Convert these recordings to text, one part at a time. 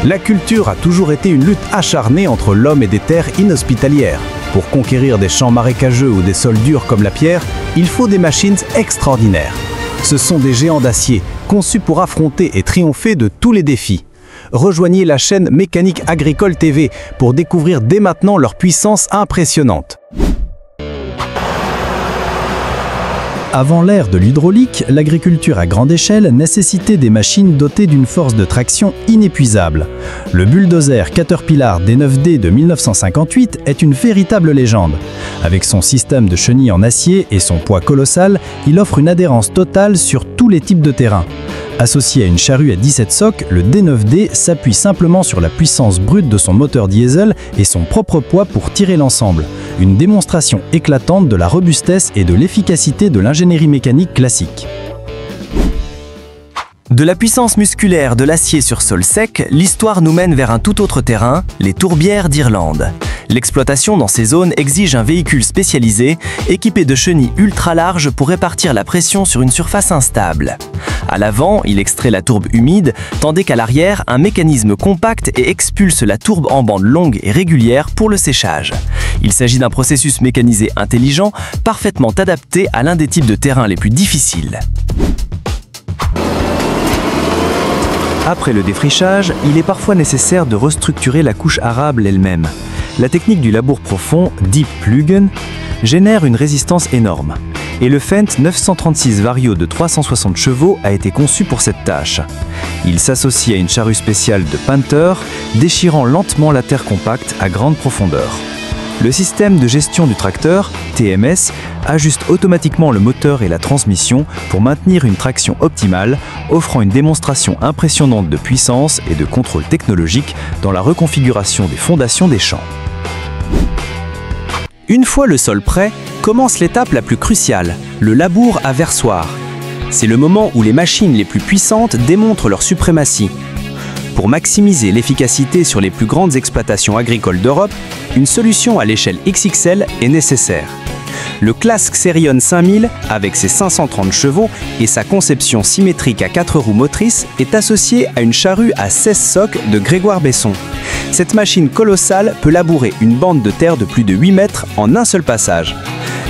La culture a toujours été une lutte acharnée entre l'homme et des terres inhospitalières. Pour conquérir des champs marécageux ou des sols durs comme la pierre, il faut des machines extraordinaires. Ce sont des géants d'acier, conçus pour affronter et triompher de tous les défis. Rejoignez la chaîne Mécanique Agricole TV pour découvrir dès maintenant leur puissance impressionnante. Avant l'ère de l'hydraulique, l'agriculture à grande échelle nécessitait des machines dotées d'une force de traction inépuisable. Le bulldozer Caterpillar D9D de 1958 est une véritable légende. Avec son système de chenilles en acier et son poids colossal, il offre une adhérence totale sur tous les types de terrain. Associé à une charrue à 17 socs, le D9D s'appuie simplement sur la puissance brute de son moteur diesel et son propre poids pour tirer l'ensemble. Une démonstration éclatante de la robustesse et de l'efficacité de l'ingénierie mécanique classique. De la puissance musculaire de l'acier sur sol sec, l'histoire nous mène vers un tout autre terrain, les tourbières d'Irlande. L'exploitation dans ces zones exige un véhicule spécialisé, équipé de chenilles ultra larges pour répartir la pression sur une surface instable. À l'avant, il extrait la tourbe humide, tandis qu'à l'arrière, un mécanisme compact et expulse la tourbe en bande longue et régulière pour le séchage. Il s'agit d'un processus mécanisé intelligent, parfaitement adapté à l'un des types de terrains les plus difficiles. Après le défrichage, il est parfois nécessaire de restructurer la couche arable elle-même. La technique du labour profond, Deep Pluggen, génère une résistance énorme. Et le Fendt 936 Vario de 360 chevaux a été conçu pour cette tâche. Il s'associe à une charrue spéciale de Panther, déchirant lentement la terre compacte à grande profondeur. Le système de gestion du tracteur, TMS, ajuste automatiquement le moteur et la transmission pour maintenir une traction optimale, offrant une démonstration impressionnante de puissance et de contrôle technologique dans la reconfiguration des fondations des champs. Une fois le sol prêt, commence l'étape la plus cruciale, le labour à versoir. C'est le moment où les machines les plus puissantes démontrent leur suprématie. Pour maximiser l'efficacité sur les plus grandes exploitations agricoles d'Europe, une solution à l'échelle XXL est nécessaire. Le Claas Xerion 5000, avec ses 530 chevaux et sa conception symétrique à 4 roues motrices, est associé à une charrue à 16 socs de Grégoire Besson. Cette machine colossale peut labourer une bande de terre de plus de 8 mètres en un seul passage.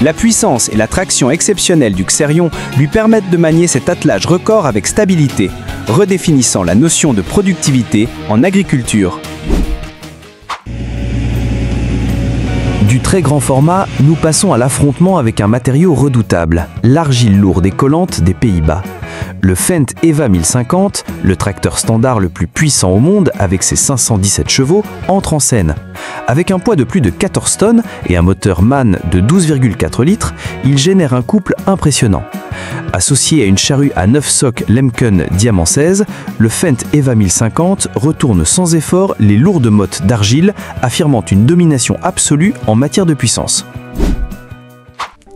La puissance et la traction exceptionnelle du Xerion lui permettent de manier cet attelage record avec stabilité, redéfinissant la notion de productivité en agriculture. Du très grand format, nous passons à l'affrontement avec un matériau redoutable, l'argile lourde et collante des Pays-Bas. Le Fendt EVA 1050, le tracteur standard le plus puissant au monde avec ses 517 chevaux, entre en scène. Avec un poids de plus de 14 tonnes et un moteur MAN de 12,4 litres, il génère un couple impressionnant. Associé à une charrue à 9 socs Lemken Diamant 16, le Fendt EVA 1050 retourne sans effort les lourdes mottes d'argile, affirmant une domination absolue en matière de puissance.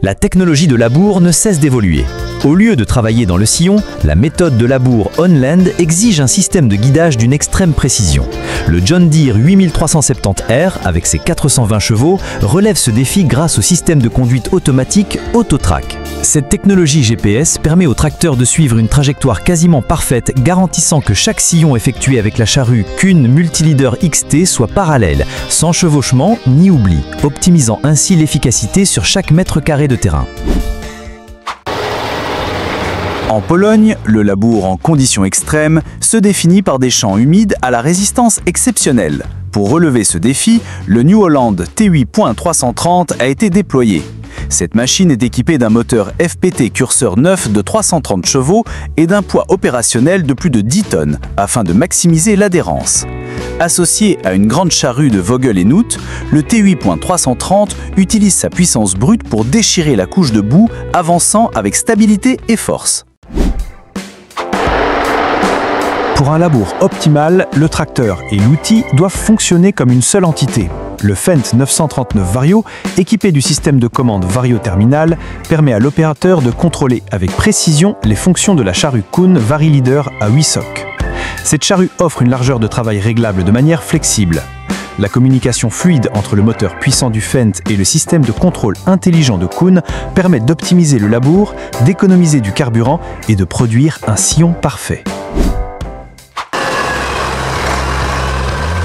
La technologie de labour ne cesse d'évoluer. Au lieu de travailler dans le sillon, la méthode de labour on-land exige un système de guidage d'une extrême précision. Le John Deere 8370R, avec ses 420 chevaux, relève ce défi grâce au système de conduite automatique AutoTrack. Cette technologie GPS permet au tracteur de suivre une trajectoire quasiment parfaite, garantissant que chaque sillon effectué avec la charrue Kuhn Multileader XT soit parallèle, sans chevauchement ni oubli, optimisant ainsi l'efficacité sur chaque mètre carré de terrain. En Pologne, le labour en conditions extrêmes se définit par des champs humides à la résistance exceptionnelle. Pour relever ce défi, le New Holland T8.330 a été déployé. Cette machine est équipée d'un moteur FPT curseur 9 de 330 chevaux et d'un poids opérationnel de plus de 10 tonnes, afin de maximiser l'adhérence. Associé à une grande charrue de Vogel et Noot, le T8.330 utilise sa puissance brute pour déchirer la couche de boue, avançant avec stabilité et force. Pour un labour optimal, le tracteur et l'outil doivent fonctionner comme une seule entité. Le Fendt 939 Vario, équipé du système de commande Vario Terminal, permet à l'opérateur de contrôler avec précision les fonctions de la charrue Kuhn VariLeader à 8 socs. Cette charrue offre une largeur de travail réglable de manière flexible. La communication fluide entre le moteur puissant du Fendt et le système de contrôle intelligent de Kuhn permet d'optimiser le labour, d'économiser du carburant et de produire un sillon parfait.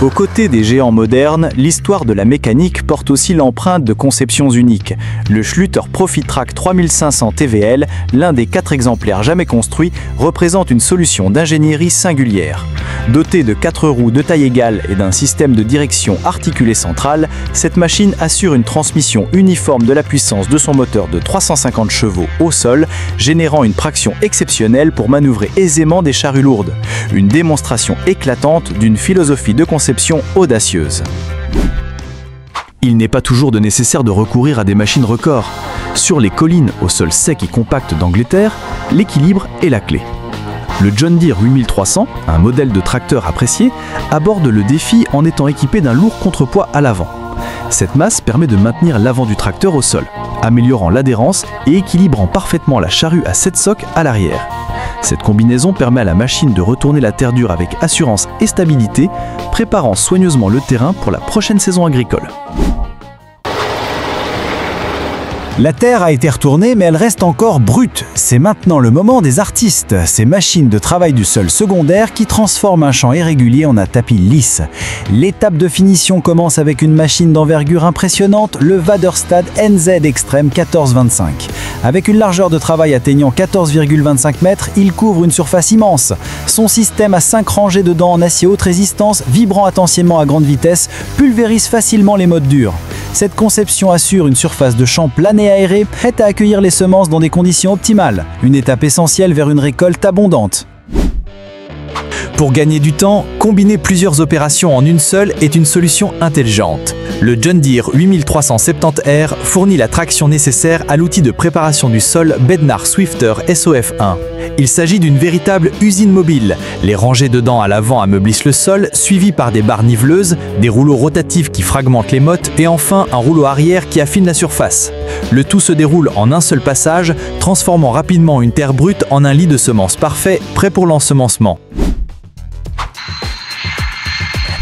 Aux côtés des géants modernes, l'histoire de la mécanique porte aussi l'empreinte de conceptions uniques. Le Schluter Profitrac 3500 TVL, l'un des 4 exemplaires jamais construits, représente une solution d'ingénierie singulière. Dotée de 4 roues de taille égale et d'un système de direction articulé central, cette machine assure une transmission uniforme de la puissance de son moteur de 350 chevaux au sol, générant une traction exceptionnelle pour manœuvrer aisément des charrues lourdes. Une démonstration éclatante d'une philosophie de conception audacieuse. Il n'est pas toujours nécessaire de recourir à des machines records. Sur les collines au sol sec et compact d'Angleterre, l'équilibre est la clé. Le John Deere 8300, un modèle de tracteur apprécié, aborde le défi en étant équipé d'un lourd contrepoids à l'avant. Cette masse permet de maintenir l'avant du tracteur au sol, améliorant l'adhérence et équilibrant parfaitement la charrue à 7 socs à l'arrière. Cette combinaison permet à la machine de retourner la terre dure avec assurance et stabilité, préparant soigneusement le terrain pour la prochaine saison agricole. La terre a été retournée, mais elle reste encore brute. C'est maintenant le moment des artistes, ces machines de travail du sol secondaire qui transforment un champ irrégulier en un tapis lisse. L'étape de finition commence avec une machine d'envergure impressionnante, le Waderstad NZ Extreme 1425. Avec une largeur de travail atteignant 14,25 mètres, il couvre une surface immense. Son système à 5 rangées de dents en acier haute résistance, vibrant attentivement à grande vitesse, pulvérise facilement les modes durs. Cette conception assure une surface de champ plane et aérée, prête à accueillir les semences dans des conditions optimales. Une étape essentielle vers une récolte abondante. Pour gagner du temps, combiner plusieurs opérations en une seule est une solution intelligente. Le John Deere 8370R fournit la traction nécessaire à l'outil de préparation du sol Bednar Swifter SOF1. Il s'agit d'une véritable usine mobile. Les rangées de dents à l'avant ameublissent le sol, suivies par des barres niveleuses, des rouleaux rotatifs qui fragmentent les mottes et enfin un rouleau arrière qui affine la surface. Le tout se déroule en un seul passage, transformant rapidement une terre brute en un lit de semences parfait, prêt pour l'ensemencement.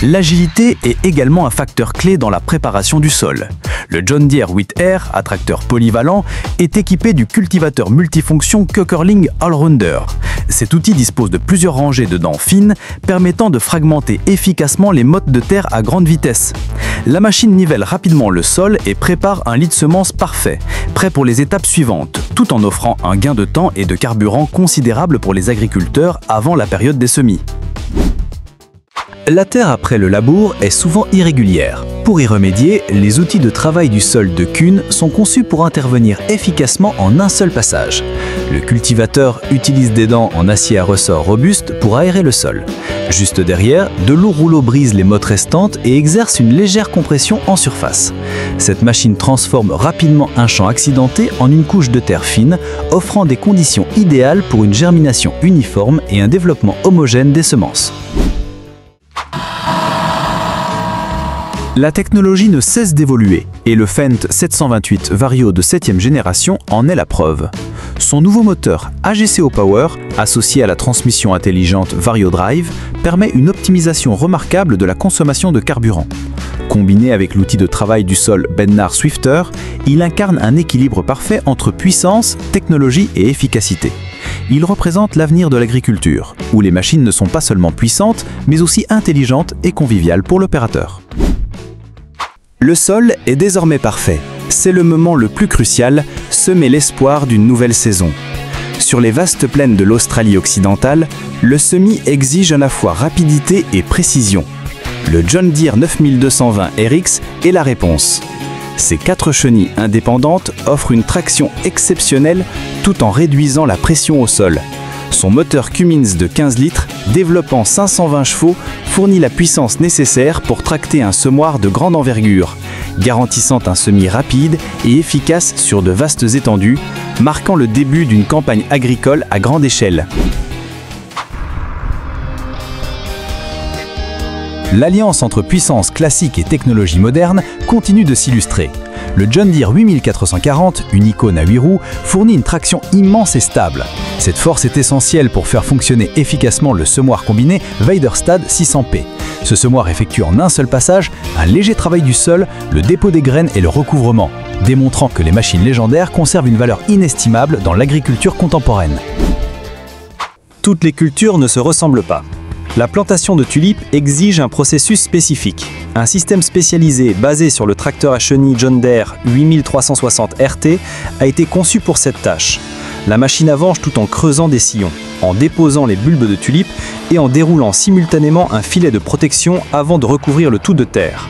L'agilité est également un facteur clé dans la préparation du sol. Le John Deere 8R, à tracteur polyvalent, est équipé du cultivateur multifonction Köckerling Allrounder. Cet outil dispose de plusieurs rangées de dents fines, permettant de fragmenter efficacement les mottes de terre à grande vitesse. La machine nivelle rapidement le sol et prépare un lit de semences parfait, prêt pour les étapes suivantes, tout en offrant un gain de temps et de carburant considérable pour les agriculteurs avant la période des semis. La terre après le labour est souvent irrégulière. Pour y remédier, les outils de travail du sol de Kuhn sont conçus pour intervenir efficacement en un seul passage. Le cultivateur utilise des dents en acier à ressort robuste pour aérer le sol. Juste derrière, de lourds rouleaux brisent les mottes restantes et exercent une légère compression en surface. Cette machine transforme rapidement un champ accidenté en une couche de terre fine, offrant des conditions idéales pour une germination uniforme et un développement homogène des semences. La technologie ne cesse d'évoluer et le Fendt 728 Vario de 7e génération en est la preuve. Son nouveau moteur AGCO Power, associé à la transmission intelligente Vario Drive, permet une optimisation remarquable de la consommation de carburant. Combiné avec l'outil de travail du sol Bednar Swifter, il incarne un équilibre parfait entre puissance, technologie et efficacité. Il représente l'avenir de l'agriculture, où les machines ne sont pas seulement puissantes, mais aussi intelligentes et conviviales pour l'opérateur. Le sol est désormais parfait. C'est le moment le plus crucial, semer l'espoir d'une nouvelle saison. Sur les vastes plaines de l'Australie occidentale, le semis exige à la fois rapidité et précision. Le John Deere 9220 RX est la réponse. Ces 4 chenilles indépendantes offrent une traction exceptionnelle tout en réduisant la pression au sol. Son moteur Cummins de 15 litres, développant 520 chevaux, fournit la puissance nécessaire pour tracter un semoir de grande envergure, garantissant un semis rapide et efficace sur de vastes étendues, marquant le début d'une campagne agricole à grande échelle. L'alliance entre puissance classique et technologie moderne continue de s'illustrer. Le John Deere 8440, une icône à 8 roues, fournit une traction immense et stable. Cette force est essentielle pour faire fonctionner efficacement le semoir combiné Waderstad 600P. Ce semoir effectue en un seul passage un léger travail du sol, le dépôt des graines et le recouvrement, démontrant que les machines légendaires conservent une valeur inestimable dans l'agriculture contemporaine. Toutes les cultures ne se ressemblent pas. La plantation de tulipes exige un processus spécifique. Un système spécialisé basé sur le tracteur à chenilles John Deere 8360 RT a été conçu pour cette tâche. La machine avance tout en creusant des sillons, en déposant les bulbes de tulipes et en déroulant simultanément un filet de protection avant de recouvrir le tout de terre.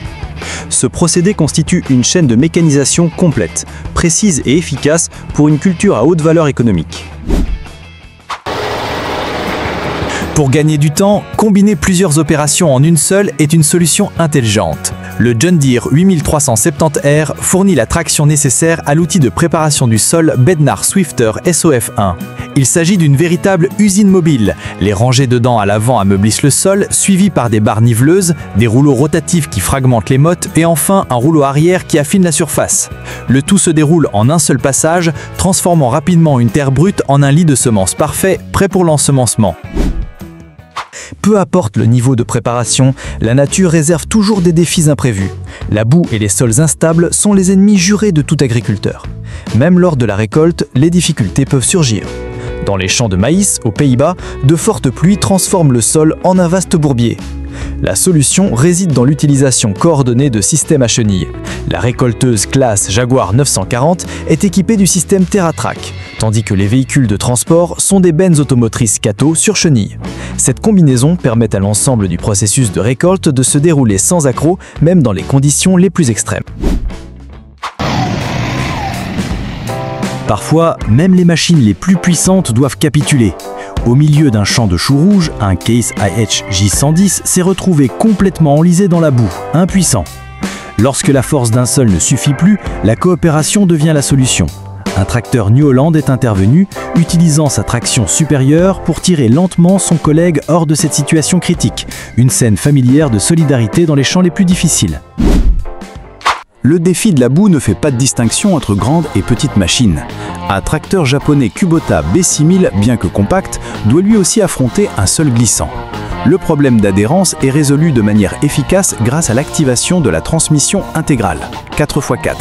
Ce procédé constitue une chaîne de mécanisation complète, précise et efficace pour une culture à haute valeur économique. Pour gagner du temps, combiner plusieurs opérations en une seule est une solution intelligente. Le John Deere 8370R fournit la traction nécessaire à l'outil de préparation du sol Bednar Swifter SOF1. Il s'agit d'une véritable usine mobile. Les rangées de dents à l'avant ameublissent le sol, suivies par des barres niveleuses, des rouleaux rotatifs qui fragmentent les mottes et enfin un rouleau arrière qui affine la surface. Le tout se déroule en un seul passage, transformant rapidement une terre brute en un lit de semences parfait, prêt pour l'ensemencement. Peu importe le niveau de préparation, la nature réserve toujours des défis imprévus. La boue et les sols instables sont les ennemis jurés de tout agriculteur. Même lors de la récolte, les difficultés peuvent surgir. Dans les champs de maïs, aux Pays-Bas, de fortes pluies transforment le sol en un vaste bourbier. La solution réside dans l'utilisation coordonnée de systèmes à chenilles. La récolteuse classe Jaguar 940 est équipée du système TerraTrack, tandis que les véhicules de transport sont des bennes automotrices Kato sur chenilles. Cette combinaison permet à l'ensemble du processus de récolte de se dérouler sans accroc, même dans les conditions les plus extrêmes. Parfois, même les machines les plus puissantes doivent capituler. Au milieu d'un champ de choux rouges, un Case IH J110 s'est retrouvé complètement enlisé dans la boue, impuissant. Lorsque la force d'un seul ne suffit plus, la coopération devient la solution. Un tracteur New Holland est intervenu, utilisant sa traction supérieure pour tirer lentement son collègue hors de cette situation critique, une scène familière de solidarité dans les champs les plus difficiles. Le défi de la boue ne fait pas de distinction entre grandes et petites machines. Un tracteur japonais Kubota B6000, bien que compact, doit lui aussi affronter un sol glissant. Le problème d'adhérence est résolu de manière efficace grâce à l'activation de la transmission intégrale, 4x4.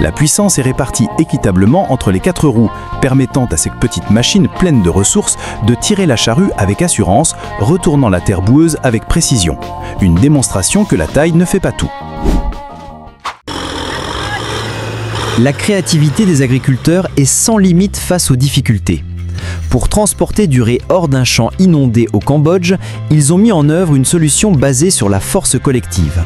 La puissance est répartie équitablement entre les 4 roues, permettant à cette petite machine pleine de ressources de tirer la charrue avec assurance, retournant la terre boueuse avec précision. Une démonstration que la taille ne fait pas tout. La créativité des agriculteurs est sans limite face aux difficultés. Pour transporter du riz hors d'un champ inondé au Cambodge, ils ont mis en œuvre une solution basée sur la force collective.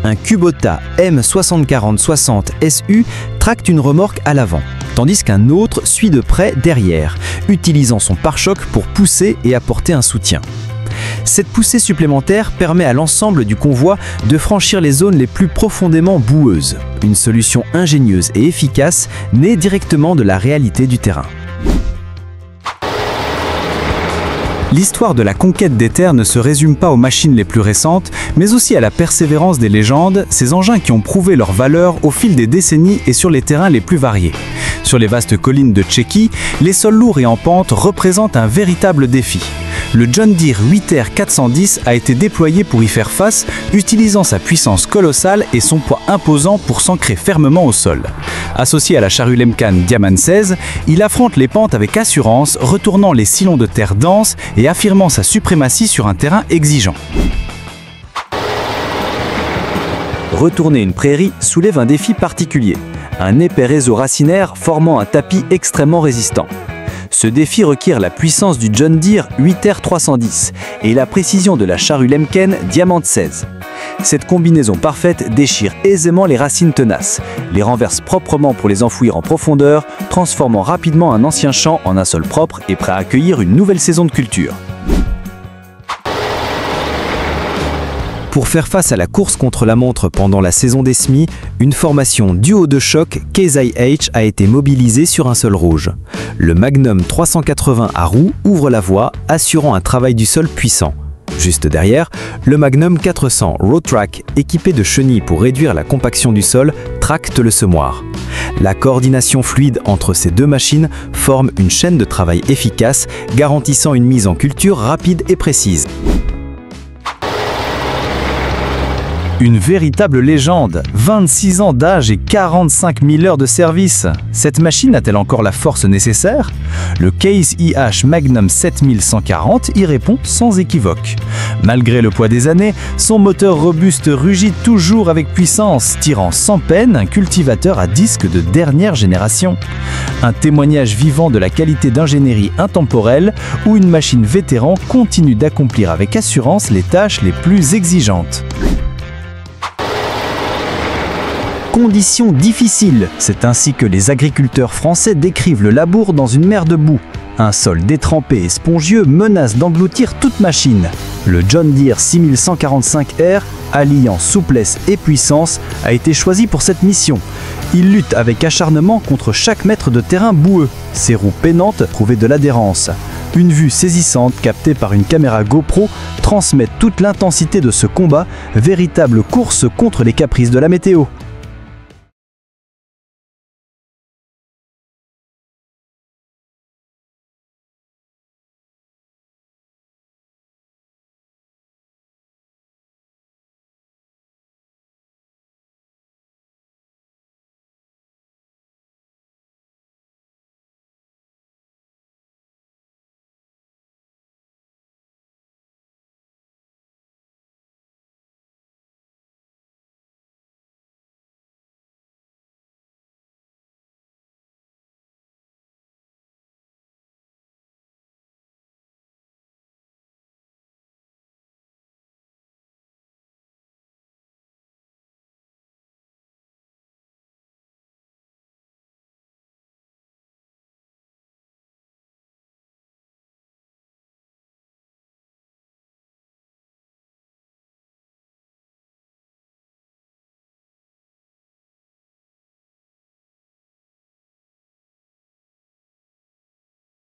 Un Kubota M6040-60 SU tracte une remorque à l'avant, tandis qu'un autre suit de près derrière, utilisant son pare-choc pour pousser et apporter un soutien. Cette poussée supplémentaire permet à l'ensemble du convoi de franchir les zones les plus profondément boueuses. Une solution ingénieuse et efficace née directement de la réalité du terrain. L'histoire de la conquête des terres ne se résume pas aux machines les plus récentes, mais aussi à la persévérance des légendes, ces engins qui ont prouvé leur valeur au fil des décennies et sur les terrains les plus variés. Sur les vastes collines de Tchéquie, les sols lourds et en pente représentent un véritable défi. Le John Deere 8R 410 a été déployé pour y faire face, utilisant sa puissance colossale et son poids imposant pour s'ancrer fermement au sol. Associé à la charrue Lemcan Diamant 16, il affronte les pentes avec assurance, retournant les sillons de terre denses et affirmant sa suprématie sur un terrain exigeant. Retourner une prairie soulève un défi particulier, un épais réseau racinaire formant un tapis extrêmement résistant. Ce défi requiert la puissance du John Deere 8R 310 et la précision de la charrue Lemken Diamant 16. Cette combinaison parfaite déchire aisément les racines tenaces, les renverse proprement pour les enfouir en profondeur, transformant rapidement un ancien champ en un sol propre et prêt à accueillir une nouvelle saison de culture. Pour faire face à la course contre la montre pendant la saison des semis, une formation duo de choc Case IH a été mobilisée sur un sol rouge. Le Magnum 380 à roues ouvre la voie, assurant un travail du sol puissant. Juste derrière, le Magnum 400 Roadtrack, équipé de chenilles pour réduire la compaction du sol, tracte le semoir. La coordination fluide entre ces deux machines forme une chaîne de travail efficace, garantissant une mise en culture rapide et précise. Une véritable légende, 26 ans d'âge et 45 000 heures de service. Cette machine a-t-elle encore la force nécessaire? Le Case IH Magnum 7140 y répond sans équivoque. Malgré le poids des années, son moteur robuste rugit toujours avec puissance, tirant sans peine un cultivateur à disque de dernière génération. Un témoignage vivant de la qualité d'ingénierie intemporelle où une machine vétéran continue d'accomplir avec assurance les tâches les plus exigeantes. Conditions difficiles, c'est ainsi que les agriculteurs français décrivent le labour dans une mer de boue. Un sol détrempé et spongieux menace d'engloutir toute machine. Le John Deere 6145R, alliant souplesse et puissance, a été choisi pour cette mission. Il lutte avec acharnement contre chaque mètre de terrain boueux. Ses roues peinantes trouvaient de l'adhérence. Une vue saisissante captée par une caméra GoPro transmet toute l'intensité de ce combat, véritable course contre les caprices de la météo.